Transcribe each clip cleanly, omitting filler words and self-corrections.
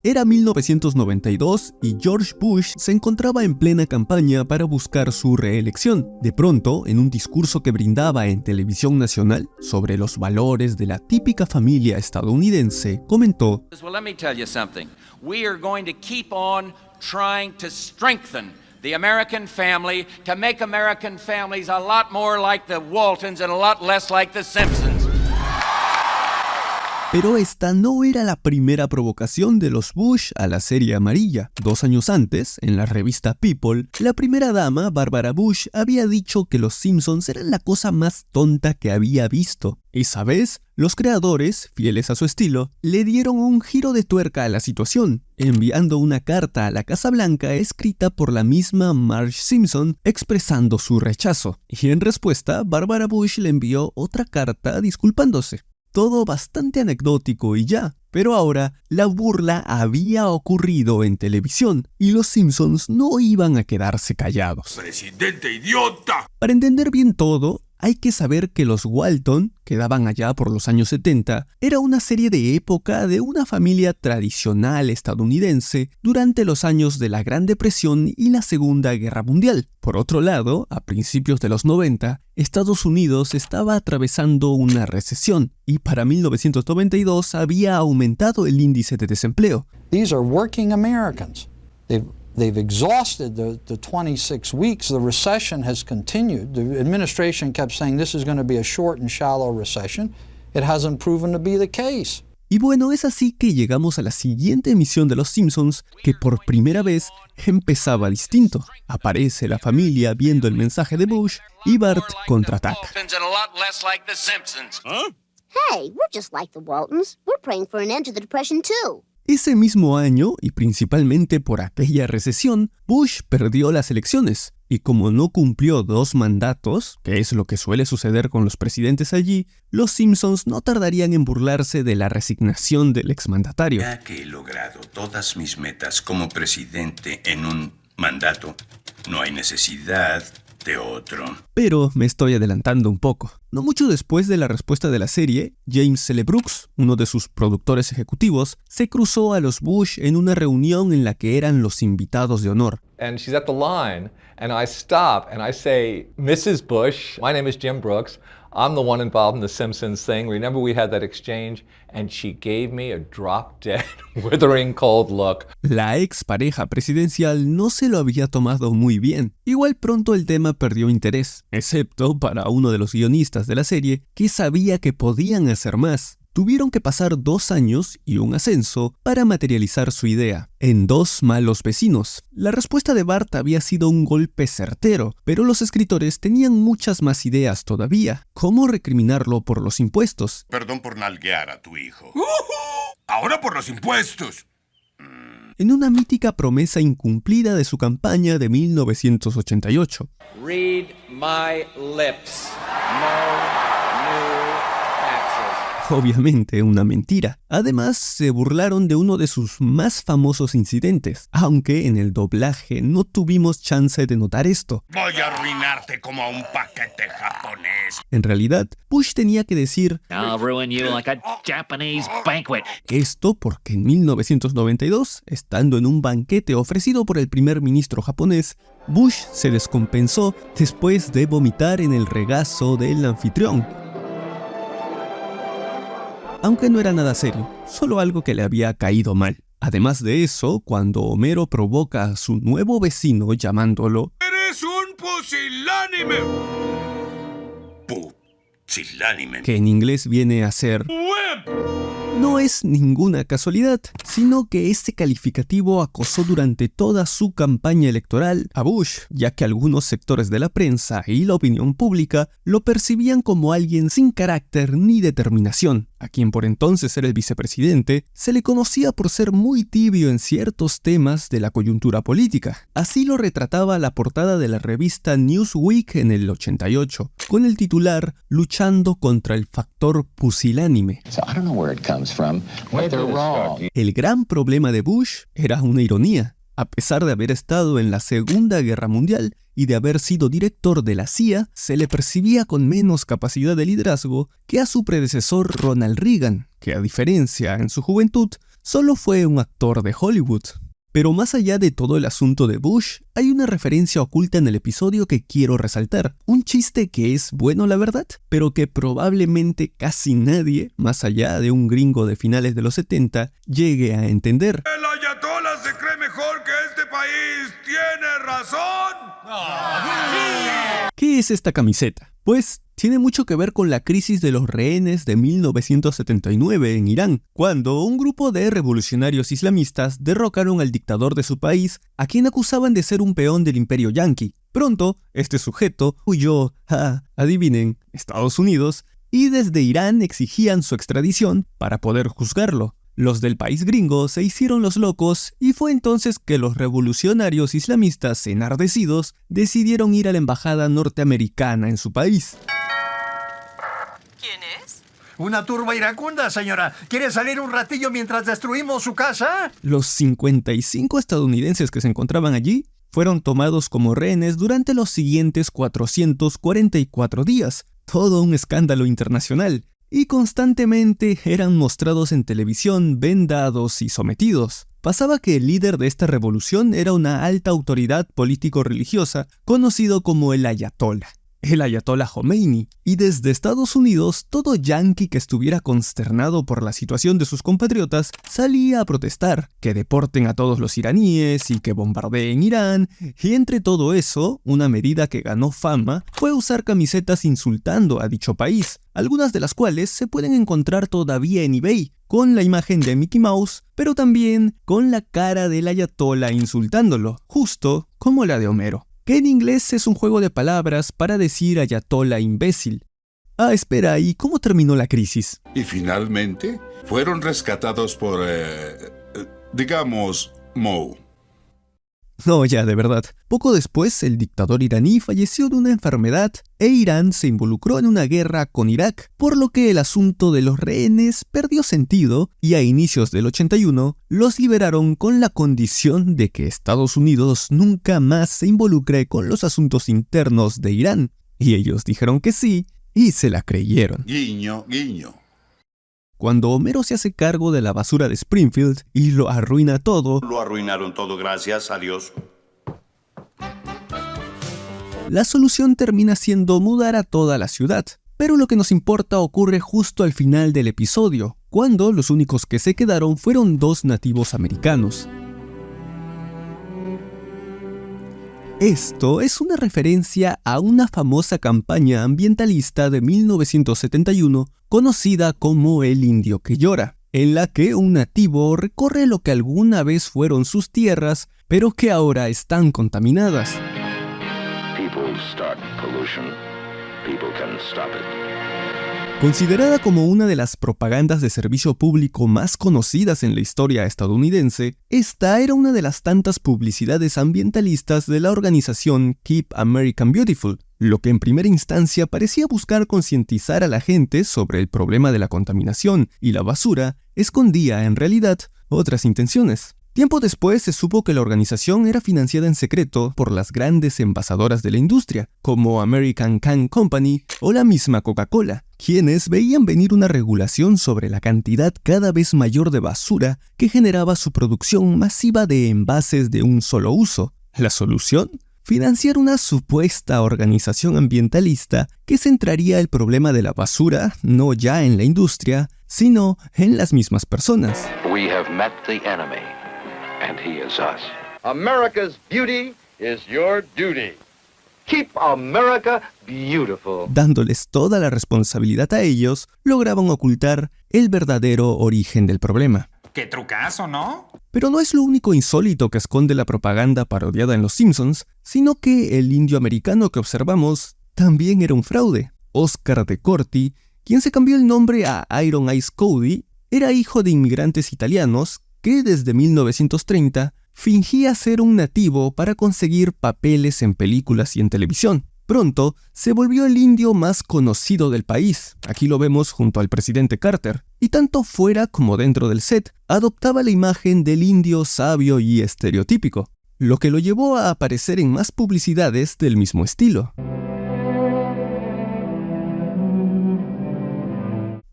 Era 1992 y George Bush se encontraba en plena campaña para buscar su reelección. De pronto, en un discurso que brindaba en televisión nacional sobre los valores de la típica familia estadounidense, comentó: Well, let me tell you something. We are going to keep on trying to strengthen the American family to make American families a lot more like the Waltons and a lot less like the Simpsons. Pero esta no era la primera provocación de los Bush a la serie amarilla. 2 años antes, en la revista People, la primera dama, Barbara Bush, había dicho que los Simpsons eran la cosa más tonta que había visto. Esa vez, los creadores, fieles a su estilo, le dieron un giro de tuerca a la situación, enviando una carta a la Casa Blanca escrita por la misma Marge Simpson expresando su rechazo. Y en respuesta, Barbara Bush le envió otra carta disculpándose. Todo bastante anecdótico y ya, pero ahora la burla había ocurrido en televisión y los Simpsons no iban a quedarse callados. ¡Presidente idiota! Para entender bien todo, hay que saber que los Walton, que daban allá por los años 70, era una serie de época de una familia tradicional estadounidense durante los años de la Gran Depresión y la Segunda Guerra Mundial. Por otro lado, a principios de los 90, Estados Unidos estaba atravesando una recesión y para 1992 había aumentado el índice de desempleo. These are working Americans. They've exhausted the 26 weeks. The recession has continued. The administration kept saying this is going to be a short and shallow recession. It hasn't proven to be the case. Y bueno, es así que llegamos a la siguiente emisión de Los Simpsons, que por primera vez empezaba distinto. Aparece la familia viendo el mensaje de Bush y Bart contraataca. Hey, we're just like the Waltons. We're praying for an end to the Depression too. Ese mismo año, y principalmente por aquella recesión, Bush perdió las elecciones, y como no cumplió 2 mandatos, que es lo que suele suceder con los presidentes allí, los Simpsons no tardarían en burlarse de la resignación del exmandatario. Ya que he logrado todas mis metas como presidente en un mandato, no hay necesidad de otro. Pero me estoy adelantando un poco. No mucho después de la respuesta de la serie, James L. Brooks, uno de sus productores ejecutivos, se cruzó a los Bush en una reunión en la que eran los invitados de honor. And she's at the line, and I stop and I say, Mrs. Bush, my name is Jim Brooks. I'm the one involved in the Simpsons thing. Remember we had that exchange? And she gave me a drop-dead, withering cold look. La ex pareja presidencial no se lo había tomado muy bien. Igual pronto el tema perdió interés, excepto para uno de los guionistas de la serie, que sabía que podían hacer más. Tuvieron que pasar 2 años y un ascenso para materializar su idea. En Dos malos vecinos, la respuesta de Bart había sido un golpe certero, pero los escritores tenían muchas más ideas todavía. ¿Cómo recriminarlo por los impuestos? Perdón por nalguear a tu hijo. ¡Ahora por los impuestos! En una mítica promesa incumplida de su campaña de 1988. Read my lips. No new taxes. Obviamente una mentira. Además, se burlaron de uno de sus más famosos incidentes, aunque en el doblaje no tuvimos chance de notar esto. Voy a arruinarte como a un paquete japonés. En realidad, Bush tenía que decir I'll ruin you like a Japanese banquet. esto porque en 1992, estando en un banquete ofrecido por el primer ministro japonés, Bush se descompensó después de vomitar en el regazo del anfitrión. Aunque no era nada serio, solo algo que le había caído mal. Además de eso, cuando Homero provoca a su nuevo vecino llamándolo ¡Eres un pusilánime! Pusilánime. que en inglés viene a ser no es ninguna casualidad, sino que este calificativo acosó durante toda su campaña electoral a Bush, ya que algunos sectores de la prensa y la opinión pública lo percibían como alguien sin carácter ni determinación. A quien por entonces era el vicepresidente, se le conocía por ser muy tibio en ciertos temas de la coyuntura política. Así lo retrataba la portada de la revista Newsweek en el 88, con el titular "Luchando contra el factor pusilánime". El gran problema de Bush era una ironía. A pesar de haber estado en la Segunda Guerra Mundial y de haber sido director de la CIA, se le percibía con menos capacidad de liderazgo que a su predecesor Ronald Reagan, que a diferencia en su juventud, solo fue un actor de Hollywood. Pero más allá de todo el asunto de Bush, hay una referencia oculta en el episodio que quiero resaltar. Un chiste que es bueno, la verdad, pero que probablemente casi nadie, más allá de un gringo de finales de los 70, llegue a entender. El ayatolá se cree mejor que este país. ¿Tiene razón? ¿Qué es esta camiseta? Pues tiene mucho que ver con la crisis de los rehenes de 1979 en Irán, cuando un grupo de revolucionarios islamistas derrocaron al dictador de su país, a quien acusaban de ser un peón del imperio yanqui. Pronto, este sujeto huyó a, adivinen, Estados Unidos, y desde Irán exigían su extradición para poder juzgarlo. Los del país gringo se hicieron los locos y fue entonces que los revolucionarios islamistas enardecidos decidieron ir a la embajada norteamericana en su país. ¿Quién es? Una turba iracunda, señora. ¿Quiere salir un ratillo mientras destruimos su casa? Los 55 estadounidenses que se encontraban allí fueron tomados como rehenes durante los siguientes 444 días. Todo un escándalo internacional. Y constantemente eran mostrados en televisión, vendados y sometidos. Pasaba que el líder de esta revolución era una alta autoridad político-religiosa conocido como el ayatolá Khomeini, y desde Estados Unidos todo yanqui que estuviera consternado por la situación de sus compatriotas salía a protestar, que deporten a todos los iraníes y que bombardeen Irán, y entre todo eso, una medida que ganó fama fue usar camisetas insultando a dicho país, algunas de las cuales se pueden encontrar todavía en eBay, con la imagen de Mickey Mouse, pero también con la cara del ayatolá insultándolo, justo como la de Homero, que en inglés es un juego de palabras para decir ayatolá imbécil. Ah, espera, ¿y cómo terminó la crisis? Y finalmente fueron rescatados por, digamos, Moe. No, ya, de verdad. Poco después, el dictador iraní falleció de una enfermedad e Irán se involucró en una guerra con Irak, por lo que el asunto de los rehenes perdió sentido y a inicios del 81 los liberaron con la condición de que Estados Unidos nunca más se involucre con los asuntos internos de Irán. Y ellos dijeron que sí y se la creyeron. Guiño, guiño. Cuando Homero se hace cargo de la basura de Springfield y lo arruina todo, Lo arruinaron todo, gracias a Dios. la solución termina siendo mudar a toda la ciudad. Pero lo que nos importa ocurre justo al final del episodio, cuando los únicos que se quedaron fueron 2 nativos americanos. Esto es una referencia a una famosa campaña ambientalista de 1971 conocida como El Indio que Llora, en la que un nativo recorre lo que alguna vez fueron sus tierras, pero que ahora están contaminadas. Considerada como una de las propagandas de servicio público más conocidas en la historia estadounidense, esta era una de las tantas publicidades ambientalistas de la organización Keep American Beautiful, lo que en primera instancia parecía buscar concientizar a la gente sobre el problema de la contaminación y la basura, escondía en realidad otras intenciones. Tiempo después se supo que la organización era financiada en secreto por las grandes envasadoras de la industria, como American Can Company o la misma Coca-Cola, quienes veían venir una regulación sobre la cantidad cada vez mayor de basura que generaba su producción masiva de envases de un solo uso. ¿La solución? Financiar una supuesta organización ambientalista que centraría el problema de la basura no ya en la industria, sino en las mismas personas. We have met the enemy. And he is us. America's beauty is your duty. Keep America beautiful. Dándoles toda la responsabilidad a ellos, lograban ocultar el verdadero origen del problema. ¡Qué trucazo!, ¿no? Pero no es lo único insólito que esconde la propaganda parodiada en Los Simpsons, sino que el indio americano que observamos también era un fraude. Oscar de Corti, quien se cambió el nombre a Iron Ice Cody, era hijo de inmigrantes italianos que desde 1930 fingía ser un nativo para conseguir papeles en películas y en televisión. Pronto se volvió el indio más conocido del país. Aquí lo vemos junto al presidente Carter. Y tanto fuera como dentro del set, adoptaba la imagen del indio sabio y estereotípico, lo que lo llevó a aparecer en más publicidades del mismo estilo.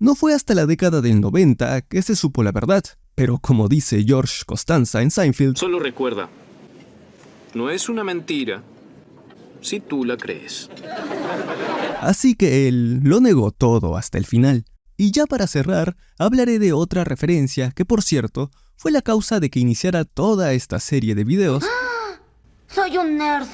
No fue hasta la década del 90 que se supo la verdad. Pero como dice George Costanza en Seinfeld, solo recuerda, no es una mentira si tú la crees. Así que él lo negó todo hasta el final. Y ya para cerrar, hablaré de otra referencia que, por cierto, fue la causa de que iniciara toda esta serie de videos. Soy un nerd.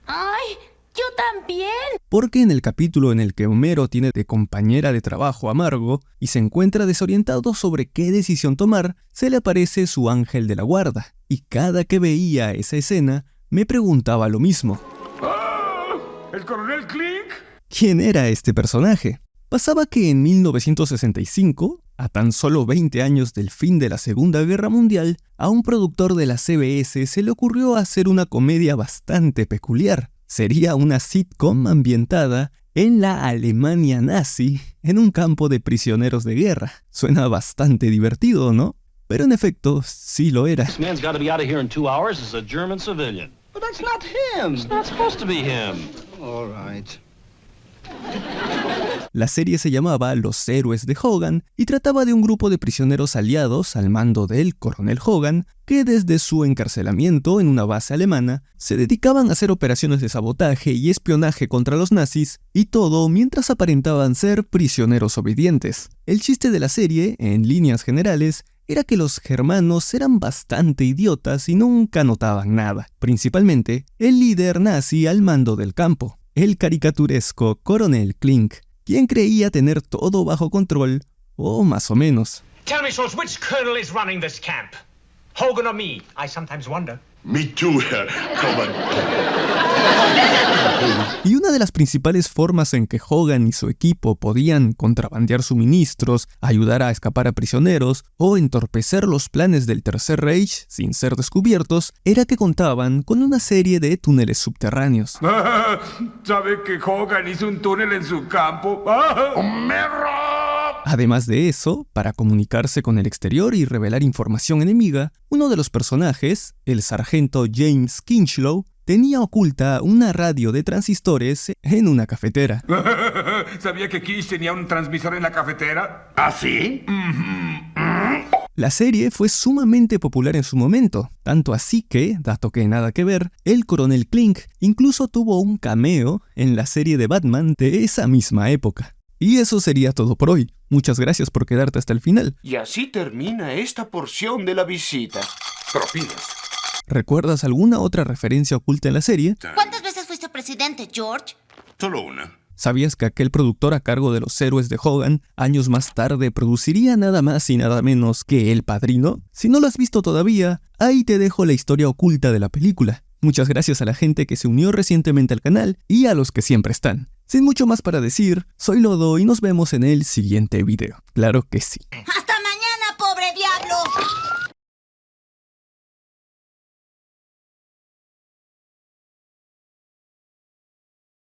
¡Ay! ¡Yo también! Porque en el capítulo en el que Homero tiene de compañera de trabajo a Margo y se encuentra desorientado sobre qué decisión tomar, se le aparece su ángel de la guarda. Y cada que veía esa escena, me preguntaba lo mismo. ¡Ah! ¿El coronel Klink? ¿Quién era este personaje? Pasaba que en 1965, a tan solo 20 años del fin de la Segunda Guerra Mundial, a un productor de la CBS se le ocurrió hacer una comedia bastante peculiar. Sería una sitcom ambientada en la Alemania nazi, en un campo de prisioneros de guerra. Suena bastante divertido, ¿no? Pero en efecto, sí lo era. This man's got to be out of here in 2 hours as a German civilian. But that's not him. It's not supposed to be him. All right. La serie se llamaba Los Héroes de Hogan y trataba de un grupo de prisioneros aliados al mando del coronel Hogan que desde su encarcelamiento en una base alemana se dedicaban a hacer operaciones de sabotaje y espionaje contra los nazis y todo mientras aparentaban ser prisioneros obedientes. El chiste de la serie, en líneas generales, era que los germanos eran bastante idiotas y nunca notaban nada, principalmente el líder nazi al mando del campo, el caricaturesco coronel Klink, quien creía tener todo bajo control, o más o menos. Tell me, Schultz, which colonel is running this camp? Hogan or me? I sometimes wonder. Me too, Hogan. Y una de las principales formas en que Hogan y su equipo podían contrabandear suministros, ayudar a escapar a prisioneros o entorpecer los planes del Tercer Reich sin ser descubiertos, era que contaban con una serie de túneles subterráneos. ¿Sabe que Hogan hizo un túnel en su campo? ¡Homero! Además de eso, para comunicarse con el exterior y revelar información enemiga, uno de los personajes, el sargento James Kinchlow, tenía oculta una radio de transistores en una cafetera. ¿Sabía que Kish tenía un transmisor en la cafetera? ¿Ah, sí? La serie fue sumamente popular en su momento, tanto así que, dato que nada que ver, el coronel Klink incluso tuvo un cameo en la serie de Batman de esa misma época. Y eso sería todo por hoy. Muchas gracias por quedarte hasta el final. Y así termina esta porción de la visita. Propinas. ¿Recuerdas alguna otra referencia oculta en la serie? ¿Cuántas veces fuiste presidente, George? Solo una. ¿Sabías que aquel productor a cargo de Los Héroes de Hogan, años más tarde, produciría nada más y nada menos que El Padrino? Si no lo has visto todavía, ahí te dejo la historia oculta de la película. Muchas gracias a la gente que se unió recientemente al canal y a los que siempre están. Sin mucho más para decir, soy Lodo y nos vemos en el siguiente video. Claro que sí.